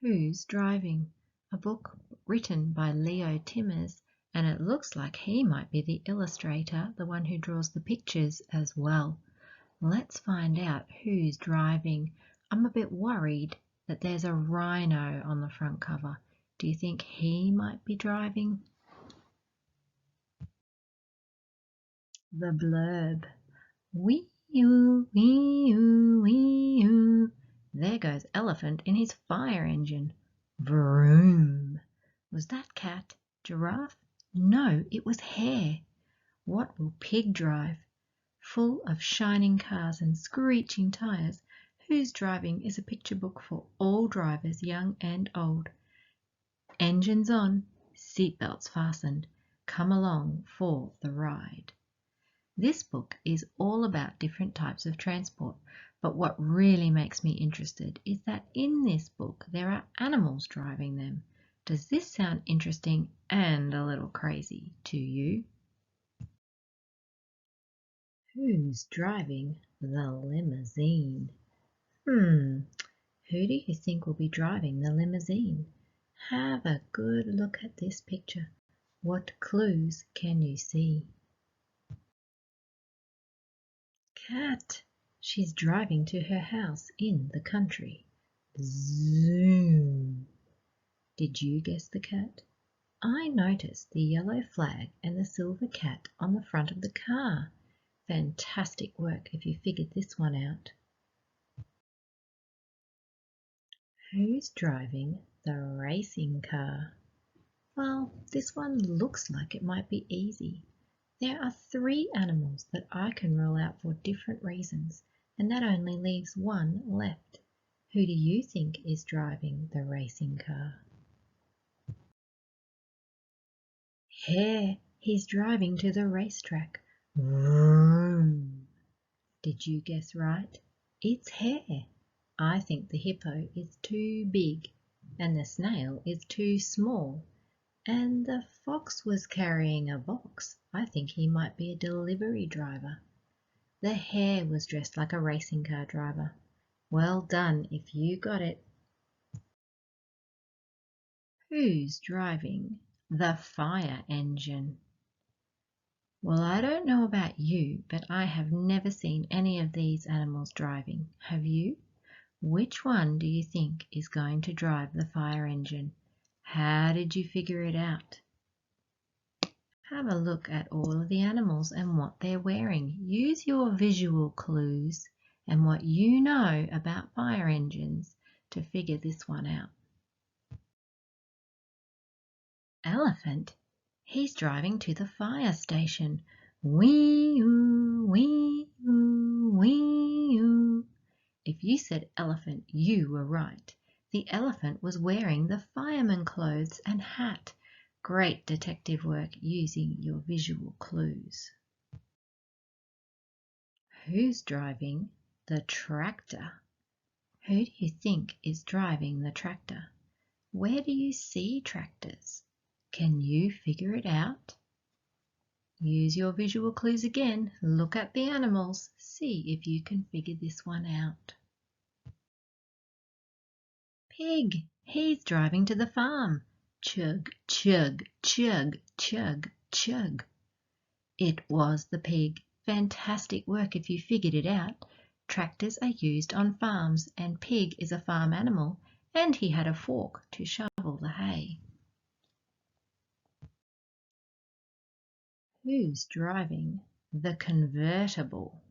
Who's Driving? A book written by Leo Timmers, and it looks like he might be the illustrator, the one who draws the pictures as well. Let's find out who's driving. I'm a bit worried that there's a rhino on the front cover. Do you think he might be driving? The blurb. Wee-oo, wee-oo, wee-oo. There goes Elephant in his fire engine. Vroom. Was that cat? Giraffe? No, it was Hare. What will Pig drive? Full of shining cars and screeching tires, Who's Driving is a picture book for all drivers, young and old. Engines on, seatbelts fastened. Come along for the ride. This book is all about different types of transport, but what really makes me interested is that in this book there are animals driving them. Does this sound interesting and a little crazy to you? Who's driving the limousine? Who do you think will be driving the limousine? Have a good look at this picture. What clues can you see? Cat. She's driving to her house in the country. Zoom. Did you guess the cat? I noticed the yellow flag and the silver cat on the front of the car. Fantastic work if you figured this one out. Who's driving the racing car? Well, this one looks like it might be easy. There are 3 animals that I can rule out for different reasons, and that only leaves one left. Who do you think is driving the racing car? Hare. He's driving to the racetrack. Vroom. Did you guess right? It's Hare. I think the hippo is too big, and the snail is too small. And the fox was carrying a box. I think he might be a delivery driver. The hare was dressed like a racing car driver. Well done if you got it. Who's driving the fire engine? Well, I don't know about you, but I have never seen any of these animals driving. Have you? Which one do you think is going to drive the fire engine? How did you figure it out? Have a look at all of the animals and what they're wearing. Use your visual clues and what you know about fire engines to figure this one out. Elephant. He's driving to the fire station. Wee-oo, wee-oo, wee-oo. If you said elephant, you were right. The elephant was wearing the fireman clothes and hat. Great detective work using your visual clues. Who's driving the tractor? Who do you think is driving the tractor? Where do you see tractors? Can you figure it out? Use your visual clues again. Look at the animals. See if you can figure this one out. Pig. He's driving to the farm. Chug, chug, chug, chug, chug. It was the pig. Fantastic work if you figured it out. Tractors are used on farms, and pig is a farm animal, and he had a fork to shovel the hay. Who's driving the convertible?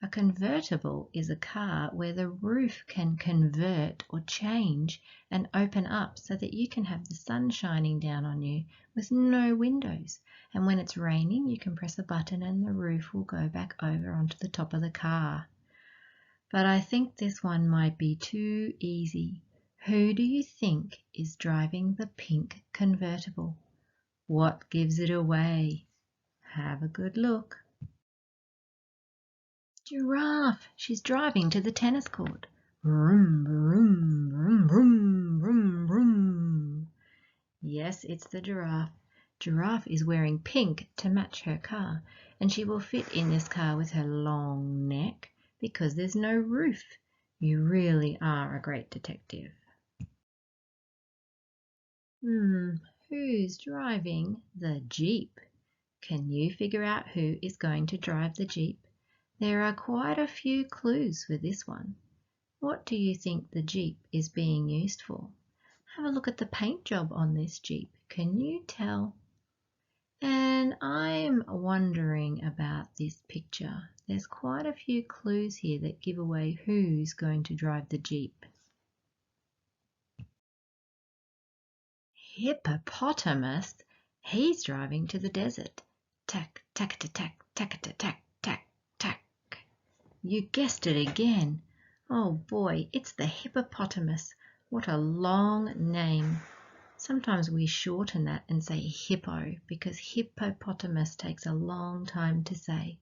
A convertible is a car where the roof can convert or change and open up so that you can have the sun shining down on you with no windows. And when it's raining, you can press a button and the roof will go back over onto the top of the car. But I think this one might be too easy. Who do you think is driving the pink convertible? What gives it away? Have a good look. Giraffe. She's driving to the tennis court. Vroom, vroom, vroom, vroom, vroom, vroom. Yes, it's the giraffe. Giraffe is wearing pink to match her car, and she will fit in this car with her long neck because there's no roof. You really are a great detective. Who's driving the Jeep? Can you figure out who is going to drive the Jeep? There are quite a few clues for this one. What do you think the Jeep is being used for? Have a look at the paint job on this Jeep. Can you tell? And I'm wondering about this picture. There's quite a few clues here that give away who's going to drive the Jeep. Hippopotamus? He's driving to the desert. Tack, tack, tack, tack, tack, tack, tack, tack. You guessed it again. Oh boy, it's the hippopotamus. What a long name. Sometimes we shorten that and say hippo because hippopotamus takes a long time to say.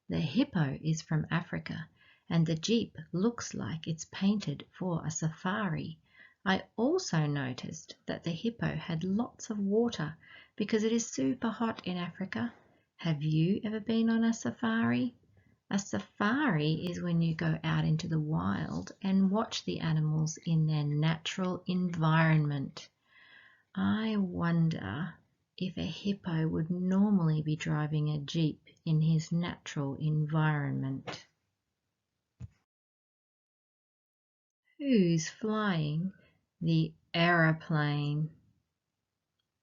The hippo is from Africa and the Jeep looks like it's painted for a safari. I also noticed that the hippo had lots of water because it is super hot in Africa. Have you ever been on a safari? A safari is when you go out into the wild and watch the animals in their natural environment. I wonder if a hippo would normally be driving a Jeep in his natural environment. Who's flying the aeroplane?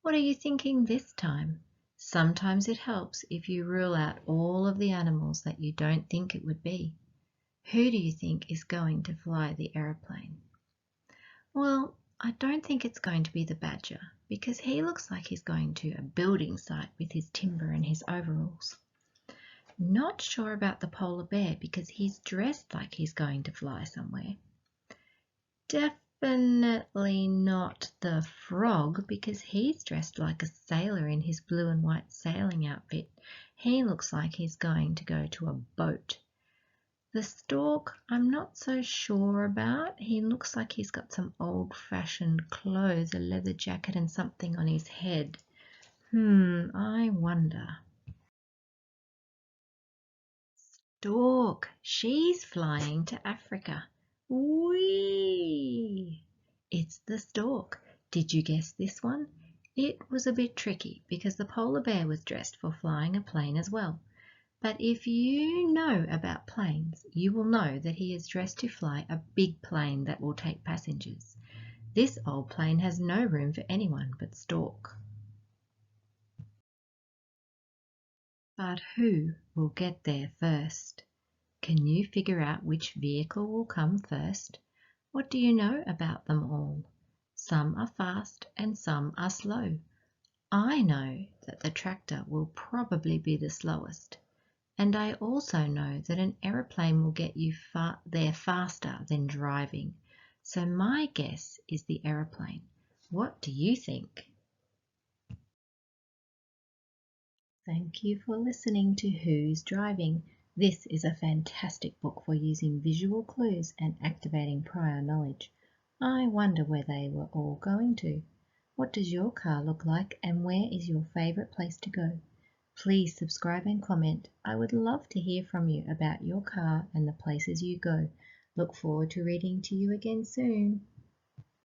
What are you thinking this time? Sometimes it helps if you rule out all of the animals that you don't think it would be. Who do you think is going to fly the aeroplane? Well, I don't think it's going to be the badger because he looks like he's going to a building site with his timber and his overalls. Not sure about the polar bear because he's dressed like he's going to fly somewhere. Definitely not the frog because he's dressed like a sailor in his blue and white sailing outfit. He looks like he's going to go to a boat. The stork, I'm not so sure about. He looks like he's got some old-fashioned clothes, a leather jacket and something on his head. I wonder. Stork, she's flying to Africa. Whee! It's the stork. Did you guess this one? It was a bit tricky because the polar bear was dressed for flying a plane as well. But if you know about planes, you will know that he is dressed to fly a big plane that will take passengers. This old plane has no room for anyone but Stork. But who will get there first? Can you figure out which vehicle will come first? What do you know about them all? Some are fast and some are slow. I know that the tractor will probably be the slowest. And I also know that an aeroplane will get you there faster than driving. So my guess is the aeroplane. What do you think? Thank you for listening to Who's Driving. This is a fantastic book for using visual clues and activating prior knowledge. I wonder where they were all going to. What does your car look like and where is your favourite place to go? Please subscribe and comment. I would love to hear from you about your car and the places you go. Look forward to reading to you again soon.